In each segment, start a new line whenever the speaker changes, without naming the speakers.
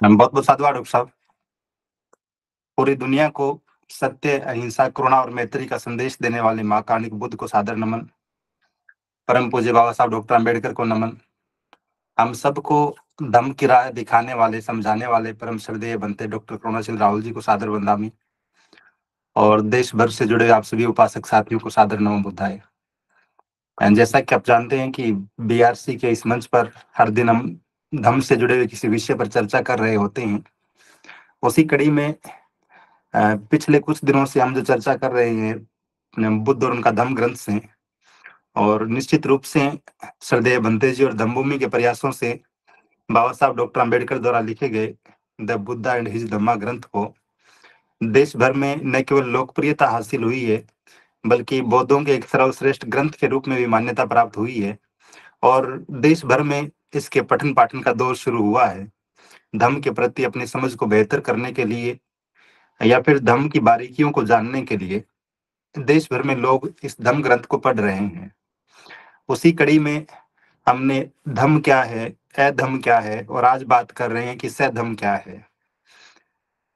बहुत बहुत साधुवाद डॉक्टर साहब। पूरी दुनिया को सत्य, अहिंसा, करुणा और मैत्री का संदेश देने वाले महाकानिक बुद्ध को सादर नमन। परम पूज्य बाबा साहब डॉक्टर अम्बेडकर को नमन। हम सबको धम्म की राह दिखाने वाले, समझाने वाले परम श्रद्धेय बनते डॉक्टर करुणाशील राहुल जी को सादर वंदामि और देश भर से जुड़े आप सभी उपासक साथियों को सादर नमो बुद्धाय। जैसा कि आप जानते हैं कि बीआरसी के इस मंच पर हर दिन हम धम्म से जुड़े हुए किसी विषय पर चर्चा कर रहे होते हैं। उसी कड़ी में पिछले कुछ दिनों से हम जो चर्चा कर रहे हैं बुद्ध और उनका धम्म ग्रंथ से, और निश्चित रूप से श्रद्धेय बंते जी और धम्मभूमि के प्रयासों से बाबा साहब डॉक्टर अम्बेडकर द्वारा लिखे गए द बुद्धा एंड हिज धम्मा ग्रंथ को देश भर में न केवल लोकप्रियता हासिल हुई है, बल्कि बौद्धों के एक सर्वश्रेष्ठ ग्रंथ के रूप में भी मान्यता प्राप्त हुई है। और देश भर में इसके पठन पाठन का दौर शुरू हुआ है। धम्म के प्रति अपनी समझ को बेहतर करने के लिए या फिर धम्म की बारीकियों को जानने के लिए देश भर में लोग इस धम्म ग्रंथ को पढ़ रहे हैं। उसी कड़ी में हमने धम्म क्या है, अधम्म क्या है, और आज बात कर रहे हैं कि सधम्म क्या है।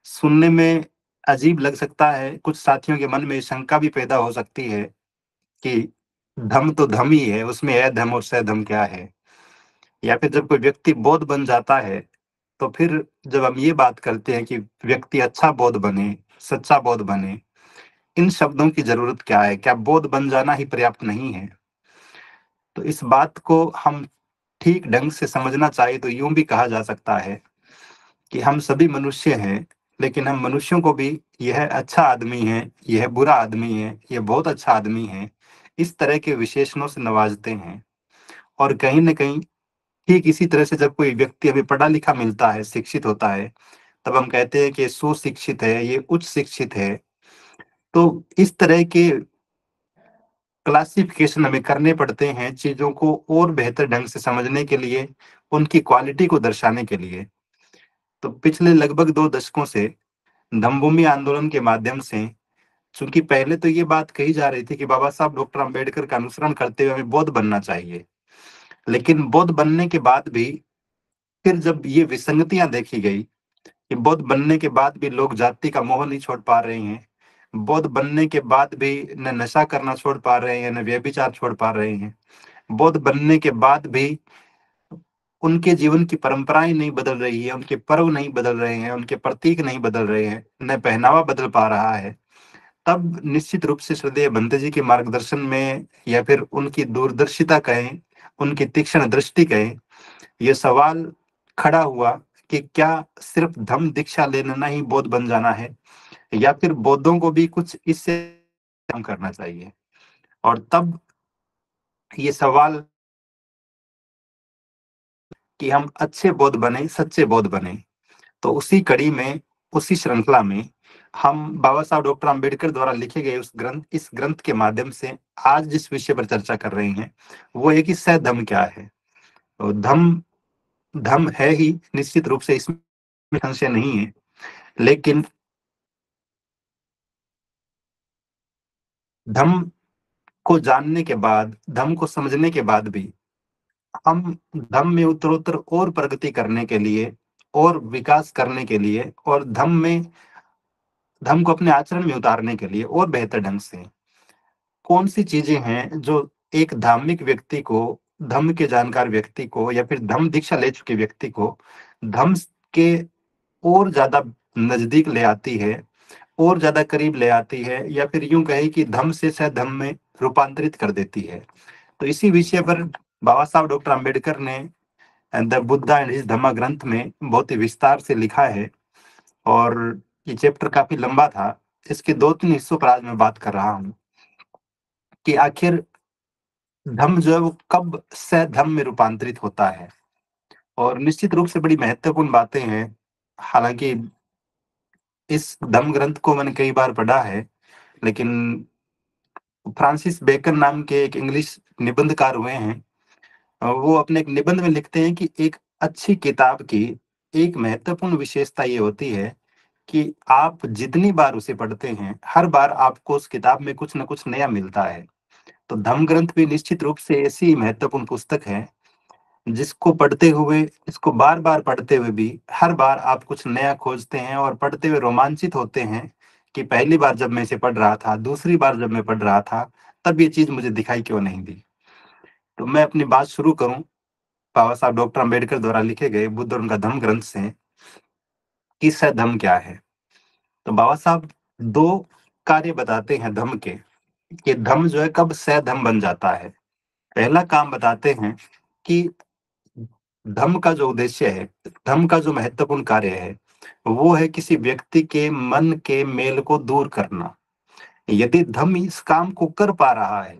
सुनने में अजीब लग सकता है, कुछ साथियों के मन में शंका भी पैदा हो सकती है कि धम्म तो धम्म ही है, उसमें अधम्म और सधम्म क्या है। या फिर जब कोई व्यक्ति बौद्ध बन जाता है तो फिर जब हम ये बात करते हैं कि व्यक्ति अच्छा बौद्ध बने, सच्चा बौद्ध बने, इन शब्दों की जरूरत क्या है? क्या बौद्ध बन जाना ही पर्याप्त नहीं है? तो इस बात को हम ठीक ढंग से समझना चाहिए तो यूं भी कहा जा सकता है कि हम सभी मनुष्य हैं, लेकिन हम मनुष्यों को भी यह अच्छा आदमी है, यह बुरा आदमी है, यह बहुत अच्छा आदमी है, इस तरह के विशेषणों से नवाजते हैं। और कहीं न कहीं ठीक इसी तरह से जब कोई व्यक्ति हमें पढ़ा लिखा मिलता है, शिक्षित होता है, तब हम कहते हैं कि ये सुशिक्षित है, ये उच्च शिक्षित है। तो इस तरह के क्लासिफिकेशन हमें करने पड़ते हैं चीज़ों को और बेहतर ढंग से समझने के लिए, उनकी क्वालिटी को दर्शाने के लिए। तो पिछले लगभग 2 दशकों से धम्मभूमि आंदोलन के माध्यम से, चूँकि पहले तो ये बात कही जा रही थी कि बाबा साहब डॉक्टर अम्बेडकर का अनुसरण करते हुए हमें बौद्ध बनना चाहिए। लेकिन बौद्ध बनने के बाद भी फिर जब ये विसंगतियाँ देखी गई कि बौद्ध बनने के बाद भी लोग जाति का मोह नहीं छोड़ पा रहे हैं, बौद्ध बनने के बाद भी न नशा करना छोड़ पा रहे हैं, न व्यभिचार छोड़ पा रहे हैं, बौद्ध बनने के बाद भी उनके जीवन की परंपराएं नहीं बदल रही है, उनके पर्व नहीं बदल रहे हैं, उनके प्रतीक नहीं बदल रहे हैं, न पहनावा बदल पा रहा है, तब निश्चित रूप से श्रद्धेय बंते जी के मार्गदर्शन में या फिर उनकी दूरदर्शिता कहें, उनकी तीक्ष्ण दृष्टि कहें, ये सवाल खड़ा हुआ कि क्या सिर्फ धम्म दीक्षा लेना ही बौद्ध बन जाना है, या फिर बौद्धों को भी कुछ इससे कम करना चाहिए। और तब ये सवाल कि हम अच्छे बौद्ध बने, सच्चे बौद्ध बने। तो उसी कड़ी में, उसी श्रृंखला में हम बाबा साहब डॉक्टर अम्बेडकर द्वारा लिखे गए इस ग्रंथ के माध्यम से आज जिस विषय पर चर्चा कर रहे हैं वो है कि सधम्म क्या है। तो धम्म धम्म है ही, निश्चित रूप से इसमें संशय नहीं है। लेकिन धम्म को जानने के बाद, धम्म को समझने के बाद भी हम धम्म में उत्तरोत्तर और प्रगति करने के लिए और विकास करने के लिए और धम्म को अपने आचरण में उतारने के लिए और बेहतर ढंग से कौन सी चीजें हैं जो एक धार्मिक व्यक्ति को, धम्म के जानकार व्यक्ति को या फिर धम्म दीक्षा ले चुके व्यक्ति को धम्म के और ज्यादा नजदीक ले आती है, और ज्यादा करीब ले आती है, या फिर यूं कहे कि धम्म से सधम्म में रूपांतरित कर देती है। तो इसी विषय पर बाबा साहब डॉक्टर अम्बेडकर ने द बुद्धा एंड हिज धम्मा ग्रंथ में बहुत ही विस्तार से लिखा है। और ये चैप्टर काफी लंबा था, इसके 2-3 हिस्सों पर आज मैं बात कर रहा हूँ कि आखिर धम्म जो है वो कब सधम्म में रूपांतरित होता है। और निश्चित रूप से बड़ी महत्वपूर्ण बातें हैं। हालांकि इस धम्म ग्रंथ को मैंने कई बार पढ़ा है, लेकिन फ्रांसिस बेकन नाम के एक इंग्लिश निबंधकार हुए हैं, वो अपने एक निबंध में लिखते हैं कि एक अच्छी किताब की एक महत्वपूर्ण विशेषता ये होती है कि आप जितनी बार उसे पढ़ते हैं, हर बार आपको उस किताब में कुछ न कुछ नया मिलता है। तो धम्म ग्रंथ भी निश्चित रूप से ऐसी महत्वपूर्ण पुस्तक है जिसको पढ़ते हुए, इसको बार बार पढ़ते हुए भी हर बार आप कुछ नया खोजते हैं और पढ़ते हुए रोमांचित होते हैं कि पहली बार जब मैं इसे पढ़ रहा था, दूसरी बार जब मैं पढ़ रहा था, तब ये चीज मुझे दिखाई क्यों नहीं दी। तो मैं अपनी बात शुरू करूं बाबा साहब डॉक्टर अम्बेडकर द्वारा लिखे गए बुद्ध और उनका धम्म ग्रंथ से कि सधम्म क्या है। तो बाबा साहब दो कार्य बताते हैं धम्म के, कि धम्म जो है कब सधम्म बन जाता है। पहला काम बताते हैं कि धम्म का जो उद्देश्य है, धम्म का जो महत्वपूर्ण कार्य है, वो है किसी व्यक्ति के मन के मेल को दूर करना। यदि धम्म इस काम को कर पा रहा है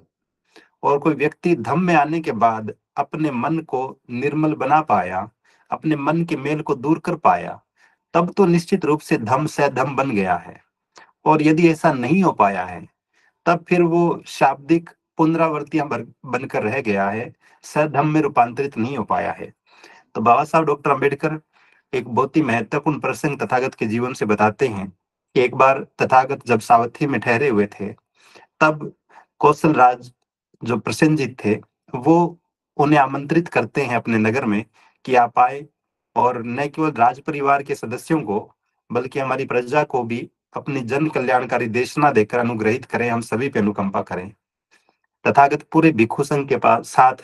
और कोई व्यक्ति धम्म में आने के बाद अपने मन को निर्मल बना पाया, अपने मन के मेल को दूर कर पाया, तब तो निश्चित रूप से धम्म से धम्म बन गया है। और यदि ऐसा नहीं हो पाया है, तब फिर वो शाब्दिक पुनरावृत्तियां बनकर रह गया है, सधम्म में रूपांतरित नहीं हो पाया है। तो बाबा साहब डॉक्टर अम्बेडकर एक बहुत ही महत्वपूर्ण प्रसंग तथागत के जीवन से बताते हैं कि एक बार तथागत जब सावथी में ठहरे हुए थे, तब कौशल राज जो प्रसेनजीत थे, वो उन्हें आमंत्रित करते हैं अपने नगर में कि आप आए और न केवल राज परिवार के सदस्यों को बल्कि हमारी प्रजा को भी अपनी जन कल्याणकारी देशना देकर अनुग्रहित करें, हम सभी पे अनुकंपा करें। तथागत पूरे भिक्षु संघ के पास साथ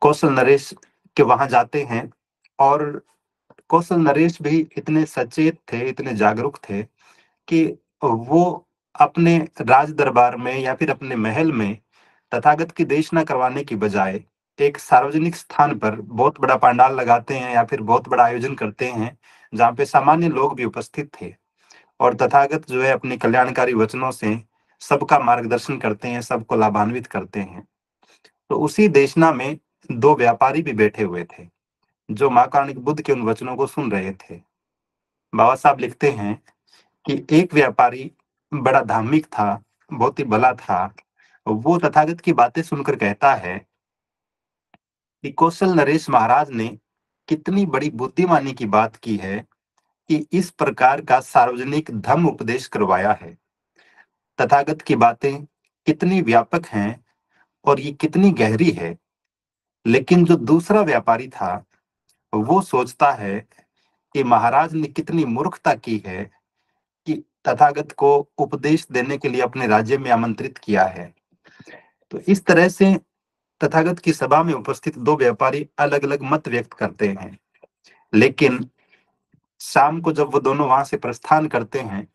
कौशल नरेश के वहां जाते हैं और कौशल नरेश भी इतने सचेत थे, इतने जागरूक थे कि वो अपने राज दरबार में या फिर अपने महल में तथागत की देशना करवाने की बजाय एक सार्वजनिक स्थान पर बहुत बड़ा पंडाल लगाते हैं या फिर बहुत बड़ा आयोजन करते हैं, जहाँ पे सामान्य लोग भी उपस्थित थे। और तथागत जो है अपने कल्याणकारी वचनों से सबका मार्गदर्शन करते हैं, सबको लाभान्वित करते हैं। तो उसी देशना में दो व्यापारी भी बैठे हुए थे जो माँ कार्णिक बुद्ध के उन वचनों को सुन रहे थे। बाबा साहब लिखते हैं कि एक व्यापारी बड़ा धार्मिक था, बहुत ही भला था। वो तथागत की बातें सुनकर कहता है कि कौशल नरेश महाराज ने कितनी बड़ी बुद्धिमानी की बात की है कि इस प्रकार का सार्वजनिक धम्म उपदेश करवाया है। तथागत की बातें कितनी व्यापक हैं और ये कितनी गहरी है। लेकिन जो दूसरा व्यापारी था, वो सोचता है कि महाराज ने कितनी मूर्खता की है कि तथागत को उपदेश देने के लिए अपने राज्य में आमंत्रित किया है। तो इस तरह से तथागत की सभा में उपस्थित दो व्यापारी अलग अलग मत व्यक्त करते हैं। लेकिन शाम को जब वो दोनों वहां से प्रस्थान करते हैं,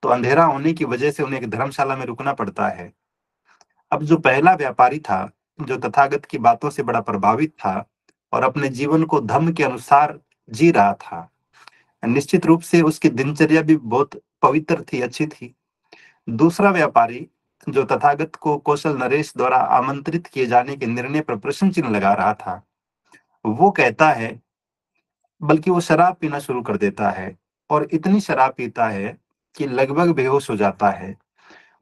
तो अंधेरा होने की वजह से उन्हें एक धर्मशाला में रुकना पड़ता है। अब जो पहला व्यापारी था, जो तथागत की बातों से बड़ा प्रभावित था और अपने जीवन को धम्म के अनुसार जी रहा था, निश्चित रूप से उसकी दिनचर्या भी बहुत पवित्र थी, अच्छी थी। दूसरा व्यापारी जो तथागत को कौशल नरेश द्वारा आमंत्रित किए जाने के निर्णय पर प्रश्न चिन्ह लगा रहा था, वो कहता है, बल्कि वो शराब पीना शुरू कर देता है और इतनी शराब पीता है कि लगभग बेहोश हो जाता है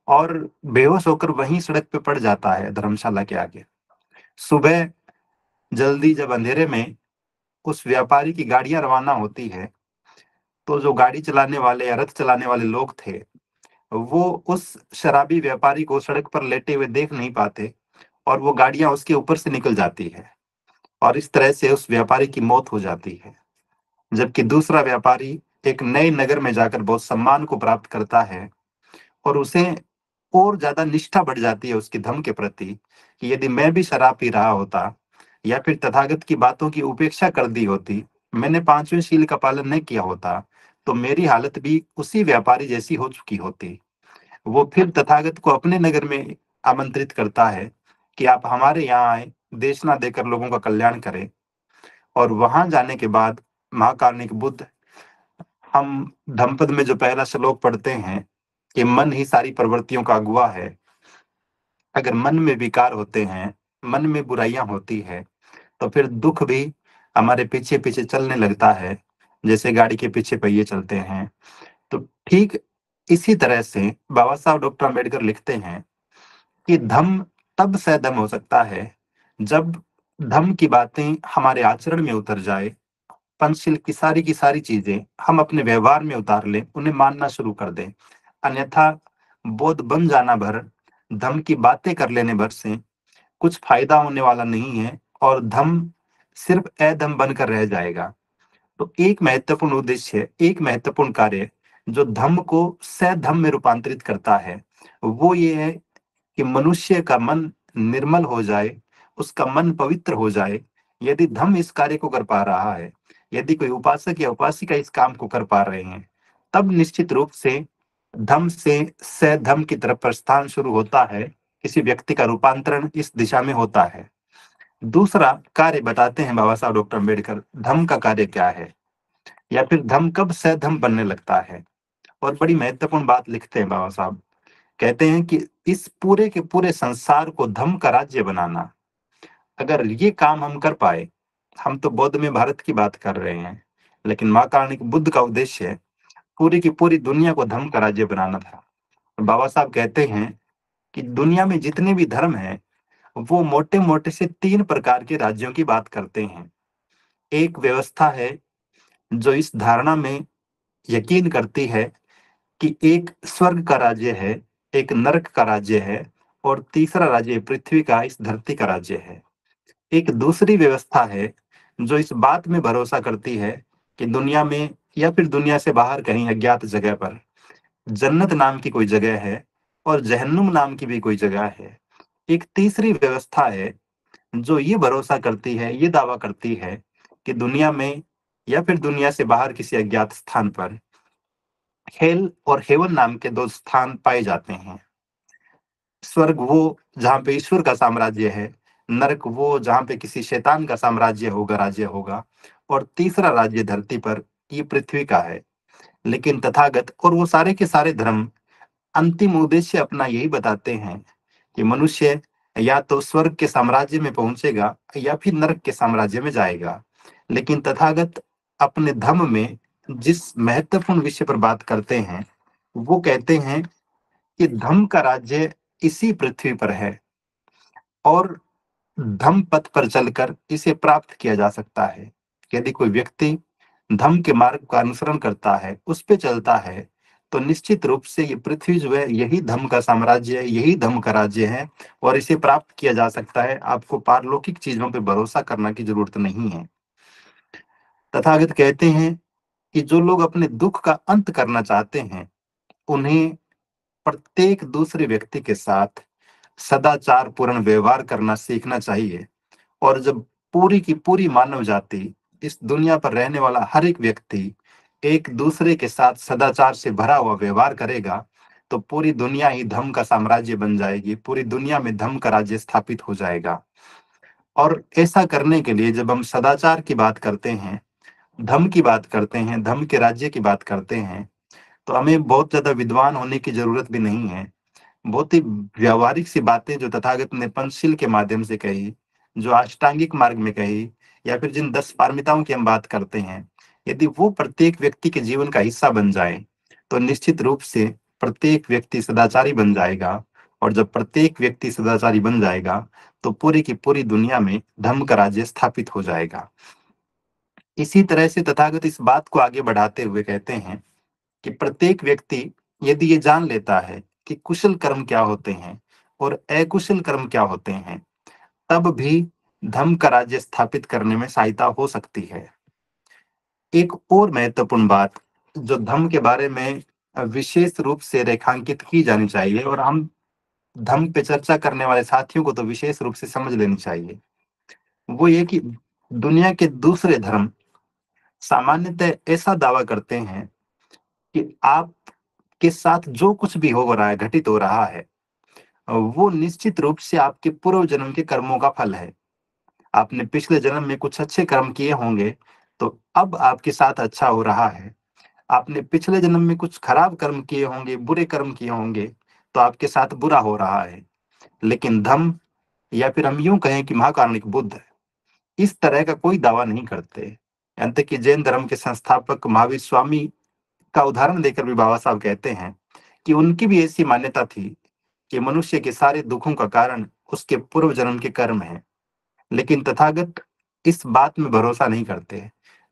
और बेहोश होकर वहीं सड़क पे पड़ जाता है धर्मशाला के आगे। सुबह जल्दी जब अंधेरे में उस व्यापारी की गाड़ियां रवाना होती है, तो जो गाड़ी चलाने वाले या रथ चलाने वाले लोग थे, वो उस शराबी व्यापारी को सड़क पर लेटे हुए देख नहीं पाते और वो गाड़ियां उसके ऊपर से निकल जाती है और इस तरह से उस व्यापारी की मौत हो जाती है। जबकि दूसरा व्यापारी एक नए नगर में जाकर बहुत सम्मान को प्राप्त करता है और उसे और ज्यादा निष्ठा बढ़ जाती है उसकी धर्म के प्रति कि यदि मैं भी शराब पी रहा होता या फिर तथागत की बातों की उपेक्षा कर दी होती, मैंने पांचवें शील का पालन नहीं किया होता, तो मेरी हालत भी उसी व्यापारी जैसी हो चुकी होती। वो फिर तथागत को अपने नगर में आमंत्रित करता है कि आप हमारे यहाँ आए, देशना देकर लोगों का कल्याण करें। और वहां जाने के बाद महाकारुणिक बुद्ध, हम धम्पद में जो पहला श्लोक पढ़ते हैं कि मन ही सारी प्रवृत्तियों का अगुवा है। अगर मन में विकार होते हैं, मन में बुराइयां होती है, तो फिर दुख भी हमारे पीछे पीछे चलने लगता है, जैसे गाड़ी के पीछे पहिए चलते हैं। तो ठीक इसी तरह से बाबा साहब डॉक्टर अम्बेडकर लिखते हैं कि धम्म तब सधम्म हो सकता है जब धम्म की बातें हमारे आचरण में उतर जाए, पंचशील की सारी चीजें हम अपने व्यवहार में उतार लें, उन्हें मानना शुरू कर दें। अन्यथा बोध बन जाना भर, धम्म की बातें कर लेने भर से कुछ फायदा होने वाला नहीं है और धम सिर्फ अधम बनकर रह जाएगा। तो एक महत्वपूर्ण उद्देश्य, एक महत्वपूर्ण कार्य जो धम को सधम में रूपांतरित करता है, वो ये है कि मनुष्य का मन निर्मल हो जाए, उसका मन पवित्र हो जाए। यदि धम इस कार्य को कर पा रहा है, यदि कोई उपासक या उपासिका इस काम को कर पा रहे हैं, तब निश्चित रूप से धम से सधम की तरफ प्रस्थान शुरू होता है। किसी व्यक्ति का रूपांतरण इस दिशा में होता है। दूसरा कार्य बताते हैं बाबा साहब डॉक्टर अम्बेडकर, धम का कार्य क्या है, या फिर धम कब सधम बनने लगता है। और बड़ी महत्वपूर्ण बात लिखते हैं बाबा साहब, कहते हैं कि इस पूरे के पूरे संसार को धम का राज्य बनाना, अगर ये काम हम कर पाए, हम तो बौद्ध में भारत की बात कर रहे हैं, लेकिन माँ कार्णिक बुद्ध का उद्देश्य पूरी की पूरी दुनिया को धर्म का राज्य बनाना था। बाबा साहब कहते हैं कि दुनिया में जितने भी धर्म हैं, वो मोटे मोटे से 3 प्रकार के राज्यों की बात करते हैं। एक व्यवस्था है जो इस धारणा में यकीन करती है कि एक स्वर्ग का राज्य है, एक नरक का राज्य है, और तीसरा राज्य पृथ्वी का, इस धरती का राज्य है। एक दूसरी व्यवस्था है जो इस बात में भरोसा करती है कि दुनिया में या फिर दुनिया से बाहर कहीं अज्ञात जगह पर जन्नत नाम की कोई जगह है और जहन्नुम नाम की भी कोई जगह है। एक तीसरी व्यवस्था है जो ये भरोसा करती है, ये दावा करती है कि दुनिया में या फिर दुनिया से बाहर किसी अज्ञात स्थान पर हेल और हेवन नाम के 2 स्थान पाए जाते हैं। स्वर्ग वो जहाँ पे ईश्वर का साम्राज्य है, नरक वो जहाँ पे किसी शैतान का साम्राज्य होगा, राज्य होगा, और तीसरा राज्य धरती पर ये पृथ्वी का है। लेकिन तथागत और वो सारे के सारे धर्म अंतिम उद्देश्य अपना यही बताते हैं कि मनुष्य या तो स्वर्ग के साम्राज्य में पहुंचेगा या फिर नरक के साम्राज्य में जाएगा। लेकिन तथागत अपने धम्म में जिस महत्वपूर्ण विषय पर बात करते हैं, वो कहते हैं कि धम्म का राज्य इसी पृथ्वी पर है और धम्म पथ पर चलकर इसे प्राप्त किया जा सकता है। यदि कोई व्यक्ति धम्म के मार्ग का अनुसरण करता है, उस पे चलता है, तो निश्चित रूप से ये पृथ्वी जो है यही धम्म का साम्राज्य है, यही धम्म का राज्य है और इसे प्राप्त किया जा सकता है। आपको पारलौकिक चीजों पे भरोसा करने की जरूरत नहीं है। तथागत कहते हैं कि जो लोग अपने दुख का अंत करना चाहते हैं, उन्हें प्रत्येक दूसरे व्यक्ति के साथ सदाचार पूर्ण व्यवहार करना सीखना चाहिए। और जब पूरी की पूरी मानव जाति, इस दुनिया पर रहने वाला हर एक व्यक्ति एक दूसरे के साथ सदाचार से भरा हुआ व्यवहार करेगा, तो पूरी दुनिया ही धर्म का साम्राज्य बन जाएगी, पूरी दुनिया में धर्म का राज्य स्थापित हो जाएगा। और ऐसा करने के लिए जब हम सदाचार की बात करते हैं, धर्म की बात करते हैं, धर्म के राज्य की बात करते हैं, तो हमें बहुत ज्यादा विद्वान होने की जरूरत भी नहीं है। बहुत ही व्यावहारिक सी बातें जो तथागत ने पंचशील के माध्यम से कही, जो अष्टांगिक मार्ग में कही, या फिर जिन 10 पारमिताओं की हम बात करते हैं, यदि वो प्रत्येक व्यक्ति के जीवन का हिस्सा बन जाए, तो निश्चित रूप से प्रत्येक व्यक्ति सदाचारी बन जाएगा। और जब प्रत्येक व्यक्ति सदाचारी बन जाएगा, तो पूरी की पूरी दुनिया में धर्म का राज्य स्थापित हो जाएगा। इसी तरह से तथागत इस बात को आगे बढ़ाते हुए कहते हैं कि प्रत्येक व्यक्ति यदि ये जान लेता है कि कुशल कर्म क्या होते हैं और अकुशल कर्म क्या होते हैं, तब भी धर्म का राज्य स्थापित करने में सहायता हो सकती है। एक और महत्वपूर्ण बात जो धर्म के बारे में विशेष रूप से रेखांकित की जानी चाहिए, और हम धर्म पे चर्चा करने वाले साथियों को तो विशेष रूप से समझ लेनी चाहिए, वो ये कि दुनिया के दूसरे धर्म सामान्यतः ऐसा दावा करते हैं कि आपके साथ जो कुछ भी हो रहा है, घटित हो रहा है, वो निश्चित रूप से आपके पूर्व जन्म के कर्मों का फल है। आपने पिछले जन्म में कुछ अच्छे कर्म किए होंगे, तो अब आपके साथ अच्छा हो रहा है। आपने पिछले जन्म में कुछ खराब कर्म किए होंगे, बुरे कर्म किए होंगे, तो आपके साथ बुरा हो रहा है। लेकिन धम्म, या फिर हम यूं कहें कि महाकारुणिक बुद्ध, इस तरह का कोई दावा नहीं करते। यहाँ तक कि जैन धर्म के संस्थापक महावीर स्वामी का उदाहरण देकर भी बाबा साहब कहते हैं कि उनकी भी ऐसी मान्यता थी कि मनुष्य के सारे दुखों का कारण उसके पूर्व जन्म के कर्म हैं। लेकिन तथागत इस बात में भरोसा नहीं करते।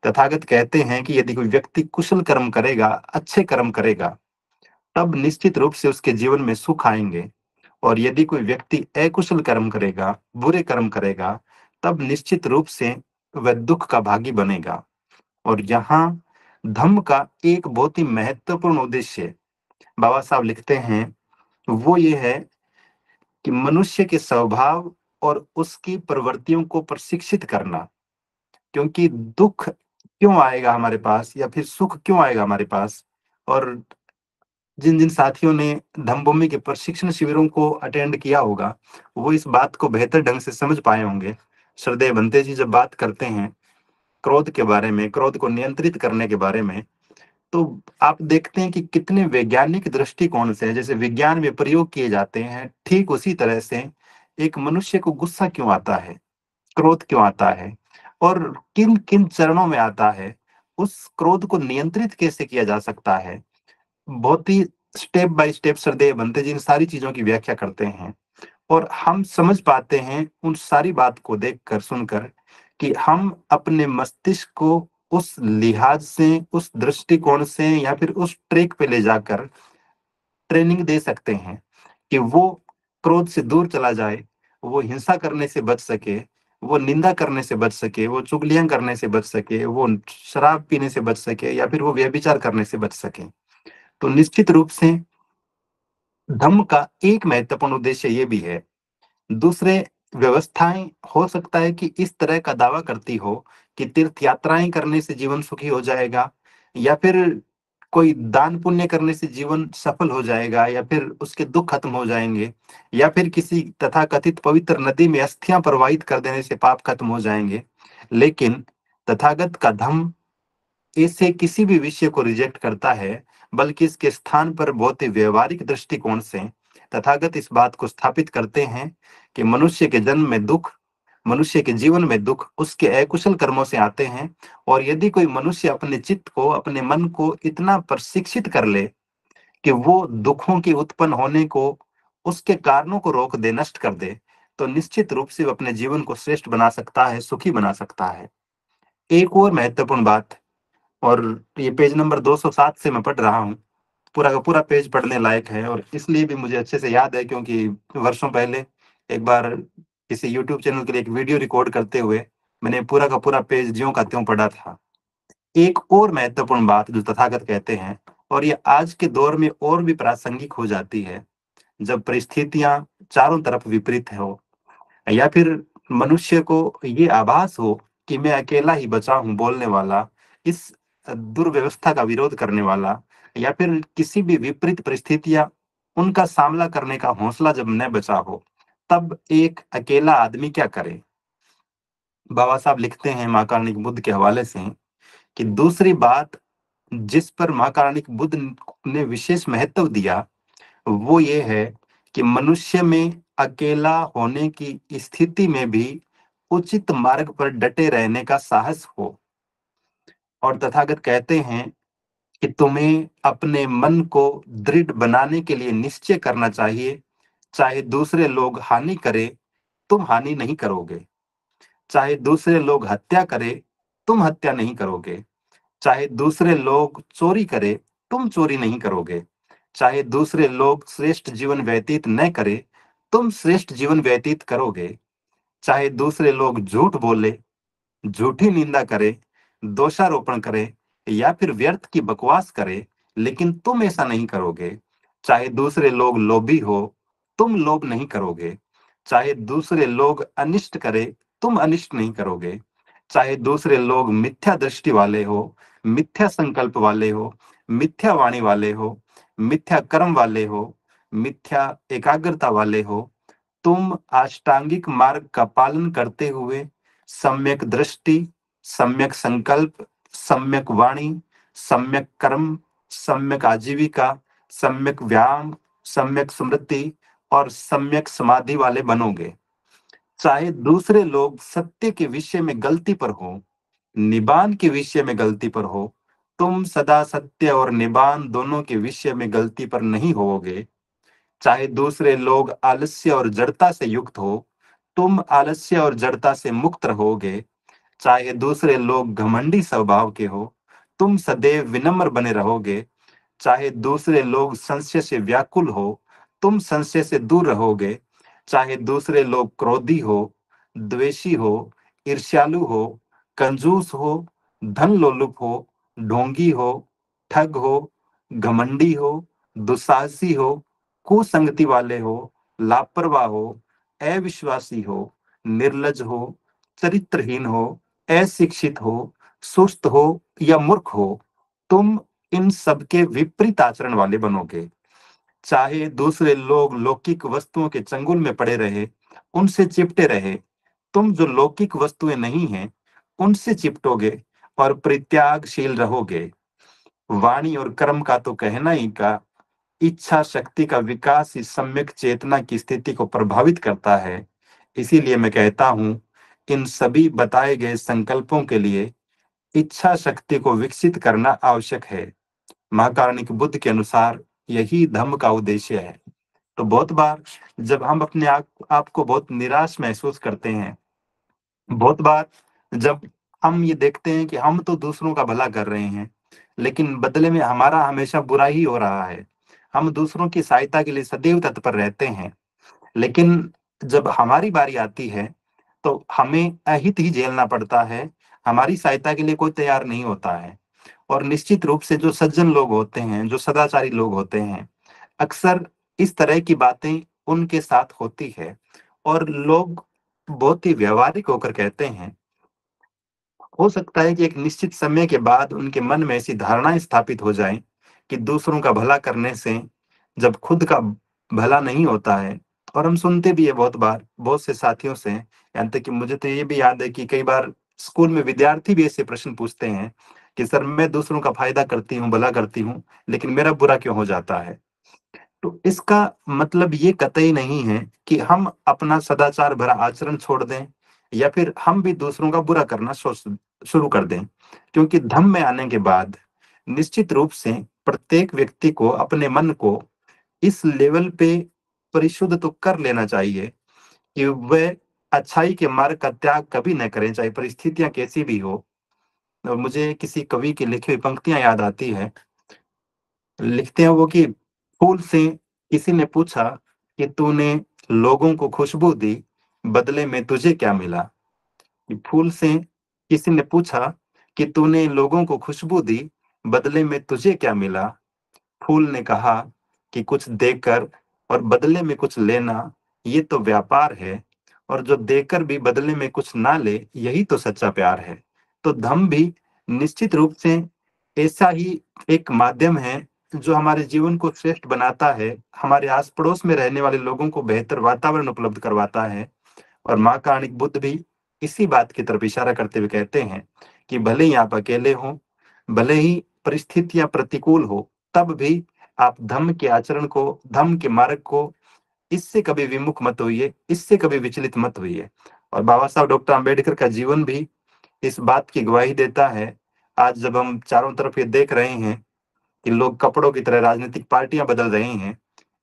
तथागत कहते हैं कि यदि कोई व्यक्ति कुशल कर्म करेगा, अच्छे कर्म करेगा, तब निश्चित रूप से उसके जीवन में सुख आएंगे। और यदि कोई व्यक्ति अकुशल कर्म करेगा, बुरे कर्म करेगा, तब निश्चित रूप से वह दुख का भागी बनेगा। और यहाँ धम्म का एक बहुत ही महत्वपूर्ण उद्देश्य बाबा साहब लिखते हैं, वो ये है कि मनुष्य के स्वभाव और उसकी प्रवृत्तियों को प्रशिक्षित करना। क्योंकि दुख क्यों आएगा हमारे पास या फिर सुख क्यों आएगा हमारे पास, और जिन जिन साथियों ने धम्मभूमि के प्रशिक्षण शिविरों को अटेंड किया होगा, वो इस बात को बेहतर ढंग से समझ पाए होंगे। श्रद्धेय बंते जी जब बात करते हैं क्रोध के बारे में, क्रोध को नियंत्रित करने के बारे में, तो आप देखते हैं कि कितने वैज्ञानिक दृष्टिकोण से जैसे विज्ञान में प्रयोग किए जाते हैं, ठीक उसी तरह से एक मनुष्य को गुस्सा क्यों आता है, क्रोध क्यों आता है, और किन किन चरणों में आता है, उस क्रोध को नियंत्रित कैसे किया जा सकता है, बहुत ही स्टेप बाय स्टेप श्रद्धेय बनते जी इन सारी चीजों की व्याख्या करते हैं। और हम समझ पाते हैं उन सारी बात को देखकर सुनकर कि हम अपने मस्तिष्क को उस लिहाज से, उस दृष्टिकोण से या फिर उस ट्रैक पे ले जाकर ट्रेनिंग दे सकते हैं कि वो क्रोध से दूर चला जाए, वो हिंसा करने से बच सके, वो निंदा करने से बच सके, वो चुगलियां करने से बच सके, वो शराब पीने से बच सके या फिर वो व्यभिचार करने से बच सके। तो निश्चित रूप से धम्म का एक महत्वपूर्ण उद्देश्य ये भी है। दूसरे व्यवस्थाएं हो सकता है कि इस तरह का दावा करती हो कि तीर्थ यात्राएं करने से जीवन सुखी हो जाएगा, या फिर कोई दान पुण्य करने से जीवन सफल हो जाएगा, या फिर उसके दुख खत्म हो जाएंगे, या फिर किसी तथाकथित पवित्र नदी में अस्थियां प्रवाहित कर देने से पाप खत्म हो जाएंगे। लेकिन तथागत का धम्म इससे किसी भी विषय को रिजेक्ट करता है, बल्कि इसके स्थान पर बहुत ही व्यवहारिक दृष्टिकोण से तथागत इस बात को स्थापित करते हैं कि मनुष्य के जन्म में दुख, मनुष्य के जीवन में दुख उसके अकुशल कर्मों से आते हैं। और यदि कोई मनुष्य अपने चित्त को, अपने मन को इतना प्रशिक्षित कर ले कि वो दुखों के उत्पन्न होने को, उसके कारणों को रोक दे, नष्ट कर दे, तो निश्चित रूप से वो अपने जीवन को श्रेष्ठ बना सकता है, सुखी बना सकता है। एक और महत्वपूर्ण बात, और ये पेज नंबर 207 से मैं पढ़ रहा हूँ, पूरा का पूरा पेज पढ़ने लायक है, और इसलिए भी मुझे अच्छे से याद है क्योंकि वर्षों पहले एक बार किसी यूट्यूब चैनल के लिए एक वीडियो रिकॉर्ड करते हुए मैंने पूरा का पूरा पेज ज्यों का त्यों पढ़ा था। एक और महत्वपूर्ण बात जो तथागत कहते हैं, और ये आज के दौर में और भी प्रासंगिक हो जाती है, जब परिस्थितियां चारों तरफ विपरीत हो, या फिर मनुष्य को ये आभास हो कि मैं अकेला ही बचा हूं बोलने वाला, इस दुर्व्यवस्था का विरोध करने वाला, या फिर किसी भी विपरीत परिस्थितियां उनका सामना करने का हौसला जब न बचा हो, तब एक अकेला आदमी क्या करे। बाबा साहब लिखते हैं महाकारुणिक बुद्ध के हवाले से कि दूसरी बात जिस पर महाकारुणिक बुद्ध ने विशेष महत्व दिया, वो ये है कि मनुष्य में अकेला होने की स्थिति में भी उचित मार्ग पर डटे रहने का साहस हो। और तथागत कहते हैं कि तुम्हें अपने मन को दृढ़ बनाने के लिए निश्चय करना चाहिए, चाहे दूसरे लोग हानि करे, तुम हानि नहीं करोगे। चाहे दूसरे लोग हत्या करे, तुम हत्या नहीं करोगे। चाहे दूसरे लोग चोरी करे, तुम चोरी नहीं करोगे। चाहे दूसरे लोग श्रेष्ठ जीवन व्यतीत न करे, तुम श्रेष्ठ जीवन व्यतीत करोगे। चाहे दूसरे लोग झूठ बोले, झूठी निंदा करे, दोषारोपण करे, या फिर व्यर्थ की बकवास करे, लेकिन तुम ऐसा नहीं करोगे। चाहे दूसरे लोग लोभी हो, तुम लोभ नहीं करोगे। चाहे दूसरे लोग अनिष्ट करे, तुम अनिष्ट नहीं करोगे। चाहे दूसरे लोग मिथ्या दृष्टि वाले हो, मिथ्या संकल्प वाले हो, मिथ्या वाणी वाले हो, मिथ्या कर्म वाले हो, मिथ्या एकाग्रता वाले हो, तुम अष्टांगिक मार्ग का पालन करते हुए सम्यक दृष्टि, सम्यक संकल्प, सम्यक वाणी, सम्यक कर्म, सम्यक आजीविका, सम्यक व्यायाम, सम्यक स्मृति और सम्यक समाधि वाले बनोगे। चाहे दूसरे लोग सत्य के विषय में गलती पर हो, निबान के विषय में गलती पर हो, तुम सदा सत्य और निबान दोनों के विषय में गलती पर नहीं होवोगे। चाहे दूसरे लोग आलस्य और जड़ता से युक्त हो, तुम आलस्य और जड़ता से मुक्त रहोगे। चाहे दूसरे लोग घमंडी स्वभाव के हो, तुम सदैव विनम्र बने रहोगे। चाहे दूसरे लोग संशय से व्याकुल हो, तुम संशय से दूर रहोगे। चाहे दूसरे लोग क्रोधी हो, द्वेषी हो, ईर्ष्यालु हो, कंजूस हो, धन लोलुप हो, ढोंगी हो, ठग हो, घमंडी हो, दुस्साहसी हो, कुसंगति वाले हो, लापरवाह हो, अविश्वासी हो, निर्लज हो, चरित्रहीन हो, अशिक्षित हो, सुस्त हो या मूर्ख हो, तुम इन सबके विपरीत आचरण वाले बनोगे। चाहे दूसरे लोग लौकिक वस्तुओं के चंगुल में पड़े रहे, उनसे चिपटे रहे, तुम जो लौकिक वस्तुएं नहीं हैं, उनसे चिपटोगे और परित्यागशील रहोगे। वाणी और कर्म का तो कहना ही का, इच्छा शक्ति का विकास इस सम्यक चेतना की स्थिति को प्रभावित करता है। इसीलिए मैं कहता हूं, इन सभी बताए गए संकल्पों के लिए इच्छा शक्ति को विकसित करना आवश्यक है। महाकारुणिक बुद्ध के अनुसार यही धम्म का उद्देश्य है। तो बहुत बार जब हम अपने आप को बहुत निराश महसूस करते हैं, बहुत बार जब हम ये देखते हैं कि हम तो दूसरों का भला कर रहे हैं, लेकिन बदले में हमारा हमेशा बुरा ही हो रहा है। हम दूसरों की सहायता के लिए सदैव तत्पर रहते हैं, लेकिन जब हमारी बारी आती है, तो हमें अहित ही झेलना पड़ता है। हमारी सहायता के लिए कोई तैयार नहीं होता है। और निश्चित रूप से जो सज्जन लोग होते हैं, जो सदाचारी लोग होते हैं, अक्सर इस तरह की बातें उनके साथ होती है और लोग बहुत ही व्यावहारिक होकर कहते हैं। हो सकता है कि एक निश्चित समय के बाद उनके मन में ऐसी धारणाएं स्थापित हो जाएं कि दूसरों का भला करने से जब खुद का भला नहीं होता है। और हम सुनते भी है बहुत बार बहुत से साथियों से, यहाँ तक कि मुझे तो ये भी याद है कि कई बार स्कूल में विद्यार्थी भी ऐसे प्रश्न पूछते हैं कि सर, मैं दूसरों का फायदा करती हूँ, भला करती हूँ, लेकिन मेरा बुरा क्यों हो जाता है। तो इसका मतलब ये कतई नहीं है कि हम अपना सदाचार भरा आचरण छोड़ दें या फिर हम भी दूसरों का बुरा करना शुरू कर दें। क्योंकि धम्म में आने के बाद निश्चित रूप से प्रत्येक व्यक्ति को अपने मन को इस लेवल पे परिशुद्ध तो कर लेना चाहिए कि वह अच्छाई के मार्ग का त्याग कभी न करें, चाहे परिस्थितियां कैसी भी हो। और मुझे किसी कवि की लिखी हुई पंक्तियां याद आती है। लिखते हैं वो कि फूल से किसी ने पूछा कि तूने लोगों को खुशबू दी, बदले में तुझे क्या मिला। कि फूल से किसी ने पूछा कि तूने लोगों को खुशबू दी, बदले में तुझे क्या मिला। फूल ने कहा कि कुछ देकर और बदले में कुछ लेना, ये तो व्यापार है। और जो देकर भी बदले में कुछ ना ले, यही तो सच्चा प्यार है। तो धम्म भी निश्चित रूप से ऐसा ही एक माध्यम है जो हमारे जीवन को श्रेष्ठ बनाता है, हमारे आस पड़ोस में रहने वाले लोगों को बेहतर वातावरण उपलब्ध करवाता है। और माँ कारुणिक बुद्ध भी इसी बात की तरफ इशारा करते हुए कहते हैं कि भले ही आप अकेले हों, भले ही परिस्थितियां प्रतिकूल हो, तब भी आप धम्म के आचरण को, धम्म के मार्ग को, इससे कभी विमुख मत होइए, इससे कभी विचलित मत होइए। और बाबा साहब डॉक्टर अंबेडकर का जीवन भी इस बात की गवाही देता है। आज जब हम चारों तरफ ये देख रहे हैं कि लोग कपड़ों की तरह राजनीतिक पार्टियां बदल रहे हैं,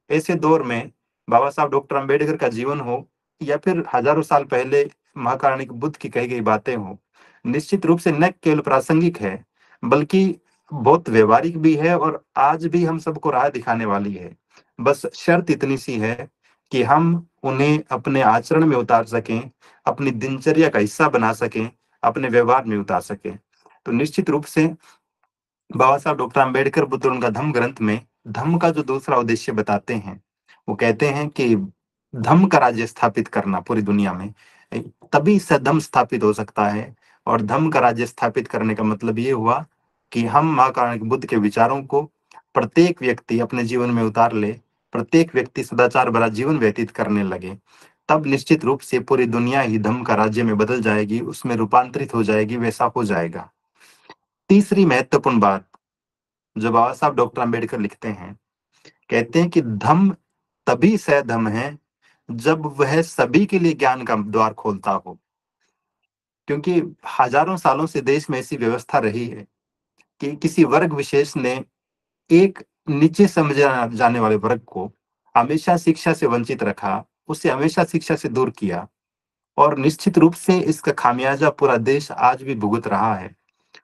ऐसे दौर में बाबा साहब डॉक्टर अंबेडकर का जीवन हो या फिर हजारों साल पहले महाकारुणिक बुद्ध की कही गई बातें हो, निश्चित रूप से न केवल प्रासंगिक है, बल्कि बहुत व्यवहारिक भी है और आज भी हम सबको राह दिखाने वाली है। बस शर्त इतनी सी है कि हम उन्हें अपने आचरण में उतार सकें, अपनी दिनचर्या का हिस्सा बना सकें, अपने व्यवहार में उतार सकें। तो निश्चित रूप से बाबा साहब डॉक्टर अंबेडकर बुद्ध और उनका धम्म ग्रंथ में धम्म का जो दूसरा उद्देश्य बताते हैं, वो कहते हैं कि धम्म का राज्य स्थापित करना पूरी दुनिया में, तभी सधम्म स्थापित हो सकता है। और धम्म का राज्य स्थापित करने का मतलब ये हुआ कि हम महाकारुणिक बुद्ध के विचारों को प्रत्येक व्यक्ति अपने जीवन में उतार ले, प्रत्येक व्यक्ति सदाचार भरा जीवन व्यतीत करने लगे। तब निश्चित रूप से पूरी दुनिया ही धम्म का राज्य में बदल जाएगी, उसमें रूपांतरित हो जाएगी, वैसा हो जाएगा। तीसरी महत्वपूर्ण बात जो बाबा साहब डॉक्टर अंबेडकर लिखते हैं, कहते हैं कि धम्म तभी सधम्म है जब वह सभी के लिए ज्ञान का द्वार खोलता हो। क्योंकि हजारों सालों से देश में ऐसी व्यवस्था रही है कि किसी वर्ग विशेष ने एक नीचे समझे जाने वाले वर्ग को हमेशा शिक्षा से वंचित रखा, उसे हमेशा शिक्षा से दूर किया। और निश्चित रूप से इसका खामियाजा पूरा देश आज भी भुगत रहा है।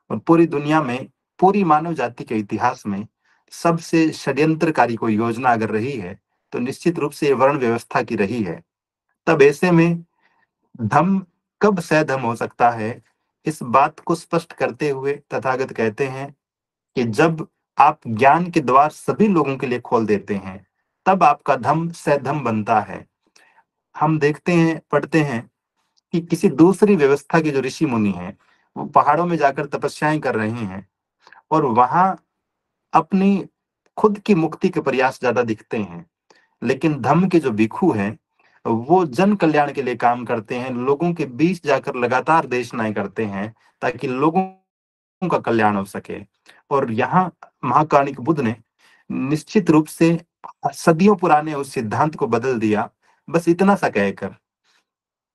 और पूरी दुनिया में, पूरी मानव जाति के इतिहास में सबसे षड्यंत्रकारी कोई योजना अगर रही है, तो निश्चित रूप से ये वर्ण व्यवस्था की रही है। तब ऐसे में धम्म कब सैधम्म हो सकता है, इस बात को स्पष्ट करते हुए तथागत कहते हैं कि जब आप ज्ञान के द्वार सभी लोगों के लिए खोल देते हैं, तब आपका धम्म सैधम्म बनता है। हम देखते हैं, पढ़ते हैं कि किसी दूसरी व्यवस्था के जो ऋषि मुनि हैं, वो पहाड़ों में जाकर तपस्याएं कर रहे हैं और वहां अपनी खुद की मुक्ति के प्रयास ज्यादा दिखते हैं। लेकिन धम्म के जो भिक्षु हैं, वो जन कल्याण के लिए काम करते हैं, लोगों के बीच जाकर लगातार देशनाएं करते हैं ताकि लोगों का कल्याण हो सके। और यहाँ महाकाणिक बुद्ध ने निश्चित रूप से सदियों पुराने उस सिद्धांत को बदल दिया, बस इतना सा कहकर।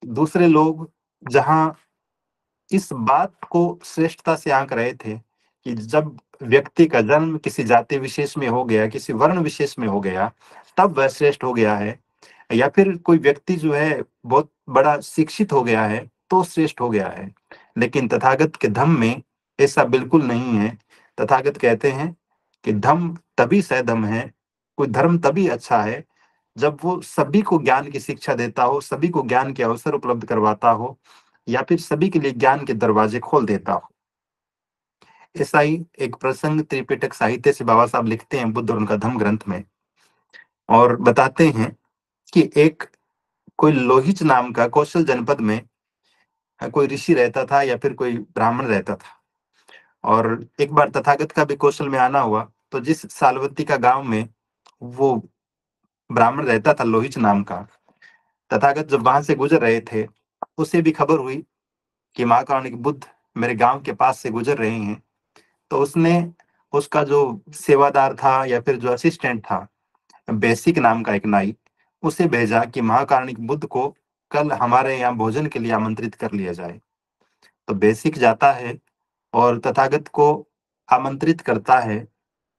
दूसरे लोग जहां इस बात को श्रेष्ठता से आंक रहे थे कि जब व्यक्ति का जन्म किसी जाति विशेष में हो गया, किसी वर्ण विशेष में हो गया, तब वह श्रेष्ठ हो गया है, या फिर कोई व्यक्ति जो है बहुत बड़ा शिक्षित हो गया है तो श्रेष्ठ हो गया है। लेकिन तथागत के धम्म में ऐसा बिल्कुल नहीं है। तथागत कहते हैं कि धम्म तभी सैधम्म है, कोई धर्म तभी अच्छा है जब वो सभी को ज्ञान की शिक्षा देता हो, सभी को ज्ञान के अवसर उपलब्ध करवाता हो, या फिर सभी के लिए ज्ञान के दरवाजे खोल देता हो। ऐसा ही एक प्रसंग त्रिपिटक साहित्य से बाबा साहब लिखते हैं बुद्ध और उनका धम्म ग्रंथ में, और बताते हैं कि एक कोई लोहिच नाम का कौशल जनपद में कोई ऋषि रहता था या फिर कोई ब्राह्मण रहता था। और एक बार तथागत का भी कौशल में आना हुआ, तो जिस सालवती का गांव में वो ब्राह्मण रहता था लोहिच नाम का, तथागत जब वहां से गुजर रहे थे, उसे भी खबर हुई कि महाकारुणिक बुद्ध मेरे गांव के पास से गुजर रहे हैं। तो उसने उसका जो सेवादार था या फिर जो असिस्टेंट था, बेसिक नाम का एक नाई, उसे भेजा कि महाकारुणिक बुद्ध को कल हमारे यहाँ भोजन के लिए आमंत्रित कर लिया जाए। तो बेसिक जाता है और तथागत को आमंत्रित करता है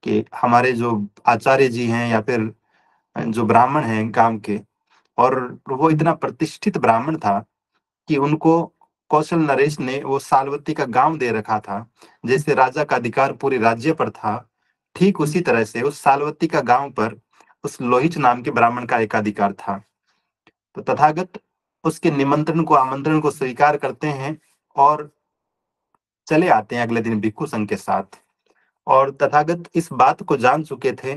कि हमारे जो आचार्य जी हैं या फिर जो ब्राह्मण हैं गांव के, और वो इतना प्रतिष्ठित ब्राह्मण था कि उनको कौशल नरेश ने वो सालवती का गांव दे रखा था। जैसे राजा का अधिकार पूरे राज्य पर था, ठीक उसी तरह से उस सालवती का गांव पर उस लोहिच नाम के ब्राह्मण का एकाधिकार था। तो तथागत उसके निमंत्रण को, आमंत्रण को स्वीकार करते हैं और चले आते हैं अगले दिन भिक्षु संघ के साथ। और तथागत इस बात को जान चुके थे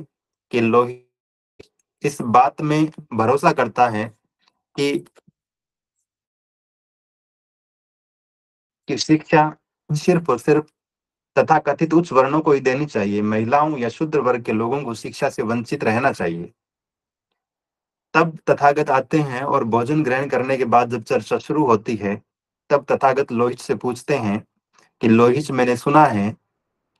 कि लोहित इस बात में भरोसा करता है कि शिक्षा सिर्फ और सिर्फ तथाकथित उच्च वर्णों को ही देनी चाहिए, महिलाओं या शूद्र वर्ग के लोगों को शिक्षा से वंचित रहना चाहिए। तब तथागत आते हैं और भोजन ग्रहण करने के बाद जब चर्चा शुरू होती है, तब तथागत लोहित से पूछते हैं कि लोहित, मैंने सुना है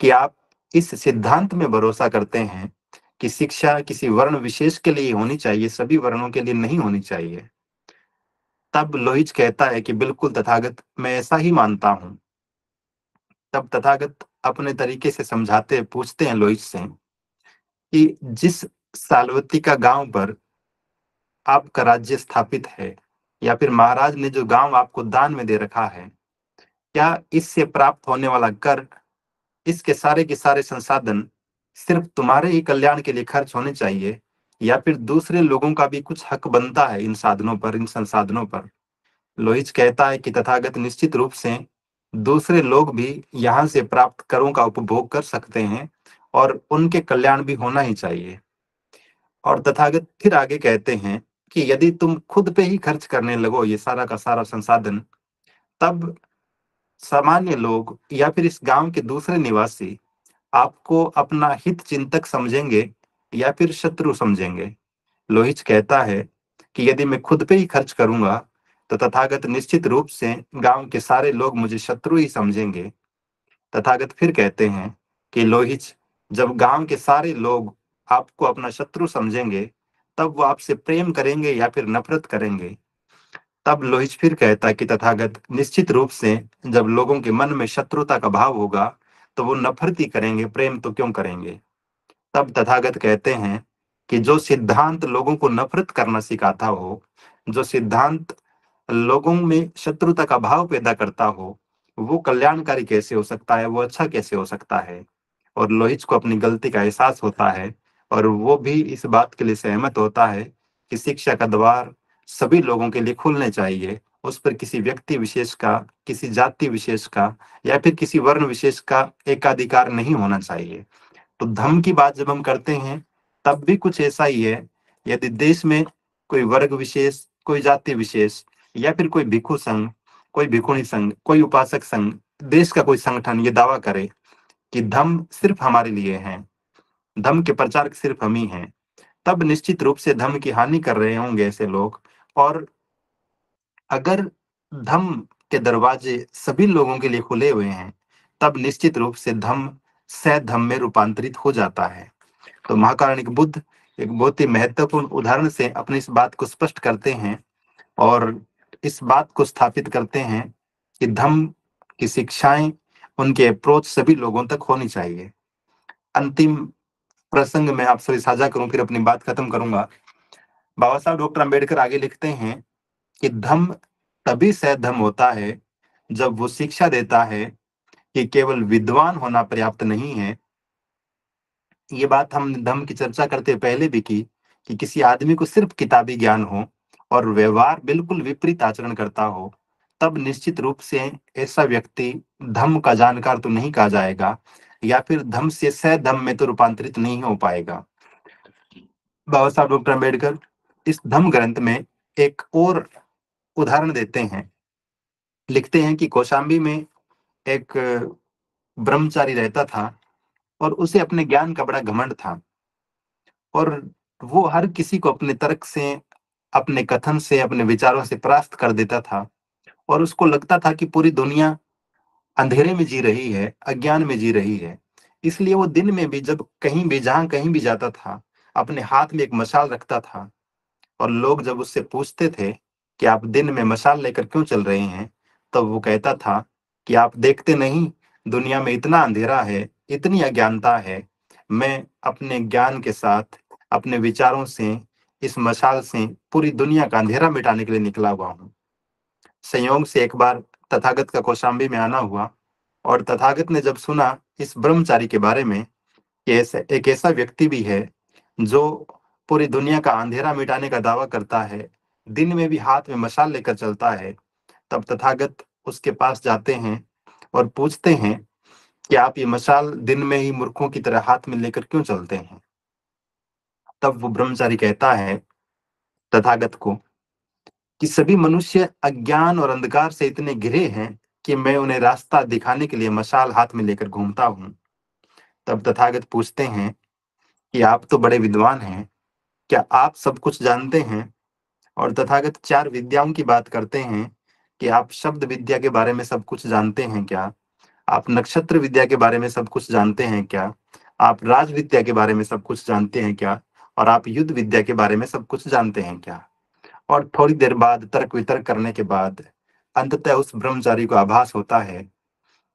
कि आप इस सिद्धांत में भरोसा करते हैं कि शिक्षा किसी वर्ण विशेष के लिए होनी चाहिए, सभी वर्णों के लिए नहीं होनी चाहिए। तब लोहित कहता है कि बिल्कुल तथागत, मैं ऐसा ही मानता हूँ। तब तथागत अपने तरीके से समझाते, पूछते हैं लोहित से कि जिस सालवती का गांव पर आपका राज्य स्थापित है, या फिर महाराज ने जो गांव आपको दान में दे रखा है, क्या इससे प्राप्त होने वाला कर, इसके सारे के सारे संसाधन सिर्फ तुम्हारे ही कल्याण के लिए खर्च होने चाहिए, या फिर दूसरे लोगों का भी कुछ हक बनता है इन साधनों पर, इन संसाधनों पर? लोहित कहता है कि तथागत, निश्चित रूप से दूसरे लोग भी यहाँ से प्राप्त करों का उपभोग कर सकते हैं और उनके कल्याण भी होना ही चाहिए। और तथागत फिर आगे कहते हैं कि यदि तुम खुद पे ही खर्च करने लगो ये सारा का सारा संसाधन, तब सामान्य लोग या फिर इस गांव के दूसरे निवासी आपको अपना हित चिंतक समझेंगे या फिर शत्रु समझेंगे। लोहित कहता है कि यदि मैं खुद पे ही खर्च करूंगा तो तथागत निश्चित रूप से गांव के सारे लोग मुझे शत्रु ही समझेंगे। तथागत फिर कहते हैं कि लोहित, जब गांव के सारे लोग आपको अपना शत्रु समझेंगे, तब वो आपसे प्रेम करेंगे या फिर नफरत करेंगे? तब लोहित फिर कहता है कि तथागत, निश्चित रूप से जब लोगों के मन में शत्रुता का भाव होगा तो वो नफरत ही करेंगे, प्रेम तो क्यों करेंगे? तब तथागत कहते हैं कि जो सिद्धांत लोगों को नफरत करना सिखाता हो, जो सिद्धांत लोगों में शत्रुता का भाव पैदा करता हो, वो कल्याणकारी कैसे हो सकता है, वो अच्छा कैसे हो सकता है? और लोहित को अपनी गलती का एहसास होता है और वो भी इस बात के लिए सहमत होता है कि शिक्षा का द्वार सभी लोगों के लिए खुलने चाहिए उस पर किसी व्यक्ति विशेष का, किसी जाति विशेष का या फिर किसी वर्ण विशेष का एकाधिकार नहीं होना चाहिए। तो धम्म की बात जब हम करते हैं तब भी कुछ ऐसा ही है। यदि देश में कोई वर्ग विशेष, कोई जाति विशेष या फिर कोई भिक्षु संघ, कोई भिक्षुणी संघ, कोई उपासक संघ, देश का कोई संगठन ये दावा करे कि धम्म सिर्फ हमारे लिए है, धम्म के प्रचारक सिर्फ हम ही हैं, तब निश्चित रूप से धम्म की हानि कर रहे होंगे ऐसे लोग। और अगर धम्म के दरवाजे सभी लोगों के लिए खुले हुए हैं तब निश्चित रूप से धम्म सधम्म में रूपांतरित हो जाता है। तो महाकारुणिक बुद्ध एक बहुत ही महत्वपूर्ण उदाहरण से अपनी इस बात को स्पष्ट करते हैं और इस बात को स्थापित करते हैं कि धम्म की शिक्षाएं, उनके अप्रोच सभी लोगों तक होनी चाहिए। अंतिम प्रसंग में आपसे साझा करूं, फिर अपनी बात खत्म करूंगा। बाबा साहब डॉक्टर अंबेडकर आगे लिखते हैं कि धम्म तभी सधम्म होता है जब वो शिक्षा देता है कि केवल विद्वान होना पर्याप्त नहीं है। ये बात हम धम्म की चर्चा करते पहले भी की कि किसी आदमी को सिर्फ किताबी ज्ञान हो और व्यवहार बिल्कुल विपरीत आचरण करता हो, तब निश्चित रूप से ऐसा व्यक्ति धम्म का जानकार तो नहीं कहा जाएगा या फिर धम्म से सधम्म में तो रूपांतरित नहीं हो पाएगा। बाबा साहब डॉक्टर अम्बेडकर इस धम्म ग्रंथ में एक और उदाहरण देते हैं। लिखते हैं कि कौशाम्बी में एक ब्रह्मचारी रहता था और उसे अपने ज्ञान का बड़ा घमंड था और वो हर किसी को अपने तर्क से, अपने कथन से, अपने विचारों से परास्त कर देता था और उसको लगता था कि पूरी दुनिया अंधेरे में जी रही है, अज्ञान में जी रही है। इसलिए वो दिन में भी जब कहीं भी, जहां कहीं भी जाता था, अपने हाथ में एक मशाल रखता था और लोग जब उससे पूछते थे कि आप दिन में मशाल लेकर क्यों चल रहे हैं, तब वो कहता था कि आप देखते नहीं, दुनिया में इतना अंधेरा है, इतनी अज्ञानता है, मैं अपने ज्ञान के साथ, अपने विचारों से, इस मशाल से पूरी दुनिया का अंधेरा मिटाने के लिए निकला हुआ हूँ। संयोग से एक बार तथागत का कौशाम्बी में आना हुआ और तथागत ने जब सुना इस ब्रह्मचारी के बारे में कि एक ऐसा व्यक्ति भी है जो पूरी दुनिया का अंधेरा मिटाने का दावा करता है, दिन में भी हाथ में मशाल लेकर चलता है, तब तथागत उसके पास जाते हैं और पूछते हैं कि आप ये मशाल दिन में ही मूर्खों की तरह हाथ में लेकर क्यों चलते हैं। तब वो ब्रह्मचारी कहता है तथागत को कि सभी मनुष्य अज्ञान और अंधकार से इतने घिरे हैं कि मैं उन्हें रास्ता दिखाने के लिए मशाल हाथ में लेकर घूमता हूँ। तब तथागत पूछते हैं कि आप तो बड़े विद्वान हैं, क्या आप सब कुछ जानते हैं? और तथागत 4 विद्याओं की बात करते हैं कि आप शब्द विद्या के बारे में सब कुछ जानते हैं क्या? आप नक्षत्र विद्या के बारे में सब कुछ जानते हैं क्या? आप राज विद्या के बारे में सब कुछ जानते हैं क्या? और आप युद्ध विद्या के बारे में सब कुछ जानते हैं क्या? और थोड़ी देर बाद तर्क वितर्क करने के बाद अंततः उस ब्रह्मचारी को आभास होता है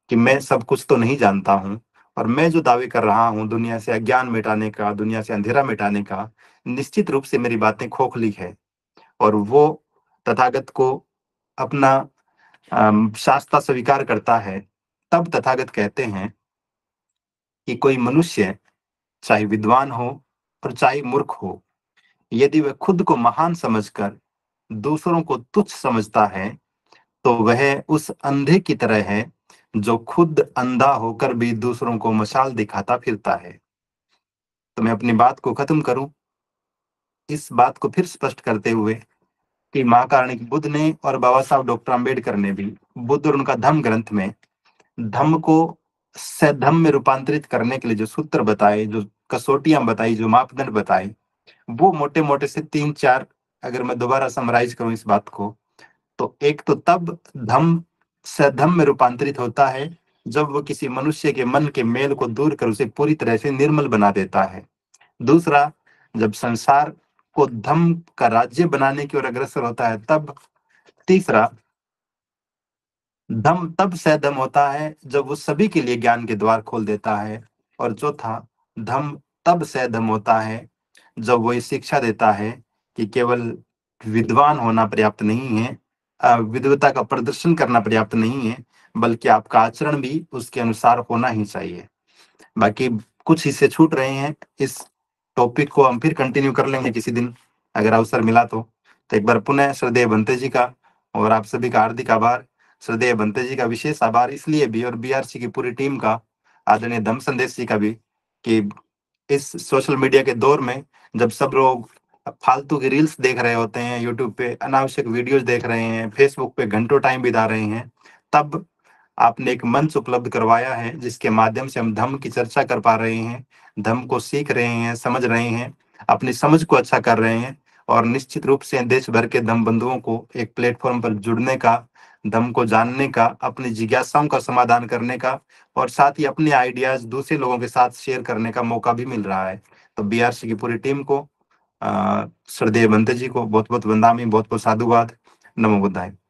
कि मैं सब कुछ तो नहीं जानता हूँ और मैं जो दावे कर रहा हूँ दुनिया से अज्ञान मिटाने का, दुनिया से अंधेरा मिटाने का, निश्चित रूप से मेरी बातें खोखली है। और वो तथागत को अपना शास्त्र स्वीकार करता है। तब तथागत कहते हैं कि कोई मनुष्य चाहे विद्वान हो और चाहे मूर्ख हो, यदि वह खुद को महान समझकर दूसरों को तुच्छ समझता है तो वह उस अंधे की तरह है जो खुद अंधा होकर भी दूसरों को मशाल दिखाता फिरता है। तो मैं अपनी बात को खत्म करूं इस बात को फिर स्पष्ट करते हुए कि महाकारुणिक बुद्ध ने और बाबा साहब डॉक्टर अंबेडकर ने भी बुद्ध और उनका धम्म ग्रंथ में धम्म को सधम्म में रूपांतरित करने के लिए जो सूत्र बताए, जो कसौटियां बताई, जो मापदंड बताए, वो मोटे मोटे से 3-4 अगर मैं दोबारा समराइज करूं इस बात को, तो एक तो तब धम्म सधम्म में रूपांतरित होता है जब वो किसी मनुष्य के मन के मेल को दूर कर उसे पूरी तरह से निर्मल बना देता है। दूसरा, जब संसार को धम्म का राज्य बनाने की ओर अग्रसर होता है तब। तीसरा, धम्म तब सधम्म होता है जब वो सभी के लिए ज्ञान के द्वार खोल देता है। और चौथा, धम्म तब सधम्म होता है जब वो ये शिक्षा देता है कि केवल विद्वान होना पर्याप्त नहीं है, विद्वता का प्रदर्शन करना पर्याप्त नहीं है, बल्कि आपका आचरण भी उसके अनुसार होना ही चाहिए। बाकी कुछ हिस्से छूट रहे हैं, इस टॉपिक को हम फिर कंटिन्यू कर लेंगे किसी दिन अगर अवसर मिला तो। एक बार पुनः श्रद्धेय भंते जी का और आप सभी का हार्दिक आभार। श्रद्धेय बंते जी का विशेष आभार इसलिए भी, और बीआरसी की पूरी टीम का, आदरणीय धम्म संदेश जी का भी, कि इस सोशल मीडिया के दौर में जब सब लोग फालतू की रील्स देख रहे होते हैं, यूट्यूब पे अनावश्यक वीडियोस देख रहे हैं, फेसबुक पे घंटों टाइम बिता रहे हैं, तब आपने एक मंच उपलब्ध करवाया है जिसके माध्यम से हम धम्म की चर्चा कर पा रहे हैं, धम्म को सीख रहे हैं, समझ रहे हैं, अपनी समझ को अच्छा कर रहे हैं। और निश्चित रूप से देश भर के धम्म बंधुओं को एक प्लेटफॉर्म पर जुड़ने का, धम्म को जानने का, अपनी जिज्ञासाओं का समाधान करने का, और साथ ही अपने आइडियाज दूसरे लोगों के साथ शेयर करने का मौका भी मिल रहा है। तो बीआरसी की पूरी टीम को, श्रद्धेय बंते जी को बहुत बहुत वंदामी, बहुत बहुत साधुवाद। नमो बुद्धाय।